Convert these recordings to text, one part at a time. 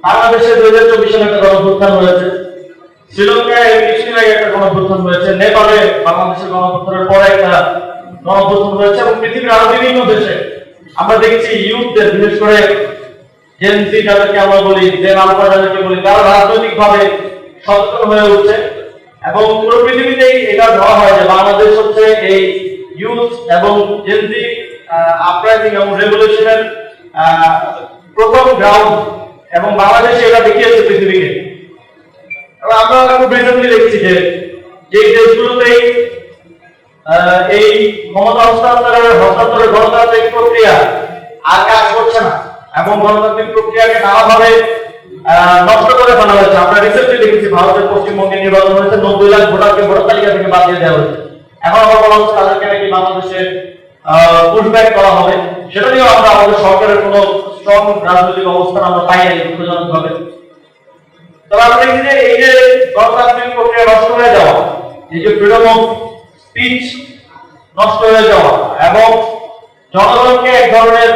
বাংলাদেশে 2024 সালে একটা গণঅভ্যুত্থান হয়েছে, শ্রীলঙ্কায় কিছুদিন আগে একটা গণঅভ্যুত্থান হয়েছে, নেপালে বাংলাদেশের গণঅভ্যুত্থানের পরে একটা গণঅভ্যুত্থান হয়েছে, এবং পৃথিবীর আরো বিভিন্ন দেশে আমরা দেখছি ইউথদের, বিশেষ করে জেনজি যাদেরকে আমরা বলি, জেন আলফা যাদেরকে বলি, তারা রাজনৈতিকভাবে সচেতন হয়ে উঠছে। এবং পুরো পৃথিবীতেই এটা ধরা হয় যে বাংলাদেশ হচ্ছে এই ইউথ এবং জেনজি আপরাইজিং এবং রেভলিউশনের প্রথম গ্রাউন্ড, এবং বাংলাদেশে এটা দেখিয়েছে পৃথিবীকে। আমরা খুব রিসেন্টলি দেখছি যে দেশগুলোতেই এই ক্ষমতা হস্তান্তরের গণতান্ত্রিক প্রক্রিয়া আর কাজ করছে না, এবং গণতান্ত্রিক প্রক্রিয়াকে নানাভাবে নষ্ট করে ফেলা হয়েছে। আমরা রিসেন্টলি দেখেছি ভারতের পশ্চিমবঙ্গে নির্বাচন হয়েছে, 90 লাখ ভোটারকে ভোটার তালিকা থেকে বাদ দিয়ে দেওয়া হয়েছে। এখন আবার বলা হচ্ছে তাদেরকে নাকি বাংলাদেশে পুশব্যাক করা হবে। সেটা নিয়েও আমরা আমাদের সরকারের কোনো স্ট্রং রাজনৈতিক অবস্থান আমরা পাই নাই দুঃখজনকভাবে। তবে আমরা দেখি যে এই যে গণতান্ত্রিক প্রক্রিয়া নষ্ট হয়ে যাওয়া, এই যে ফ্রিডম অফ স্পিচ নষ্ট হয়ে যাওয়া, এবং জনগণকে এক ধরনের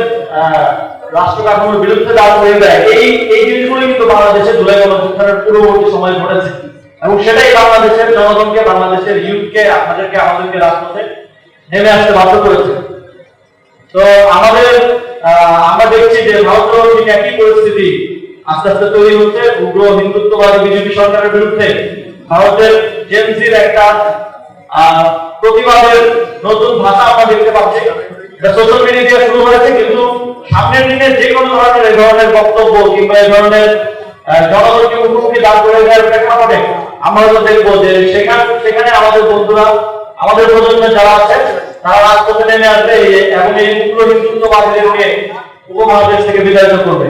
রাষ্ট্র কাঠামোর বিরুদ্ধে দাঁড় করিয়ে দেয়, এই জিনিসগুলো কিন্তু বাংলাদেশের জুলাই গণঅভ্যুত্থানের পূর্ববর্তী সময় ঘটেছে, এবং সেটাই বাংলাদেশের জনগণকে, বাংলাদেশের ইউথকে, আমাদেরকে রাজপথে নেমে আসতে বাধ্য করেছে। তো আমরা দেখছি যে ভারতের ঠিক একই পরিস্থিতি আস্তে আস্তে তৈরি হচ্ছে। উগ্র হিন্দুত্ববাদী বিজেপি সরকারের বিরুদ্ধে ভারতের জেনজির একটা প্রতিবাদের নতুন ভাষা আমরা দেখতে পাচ্ছি। এটা সোশ্যাল মিডিয়া দিয়ে শুরু হয়েছে, কিন্তু সামনের দিনে যে কোনো ধরনের এই ধরনের বক্তব্য কিংবা এই ধরনের জনগণকে মুখোমুখি দাঁড় করে দেওয়ার প্রেক্ষাপটে আমরা তো দেখবো যে সেখানে আমাদের বন্ধুরা, আমাদের প্রজন্মের যারা আছে, তারা রাজপথে নেমে আসবে এবং এই উগ্র হিন্দুত্ববাদীদেরকে উপমহাদেশ থেকে বিতাড়িত করবে।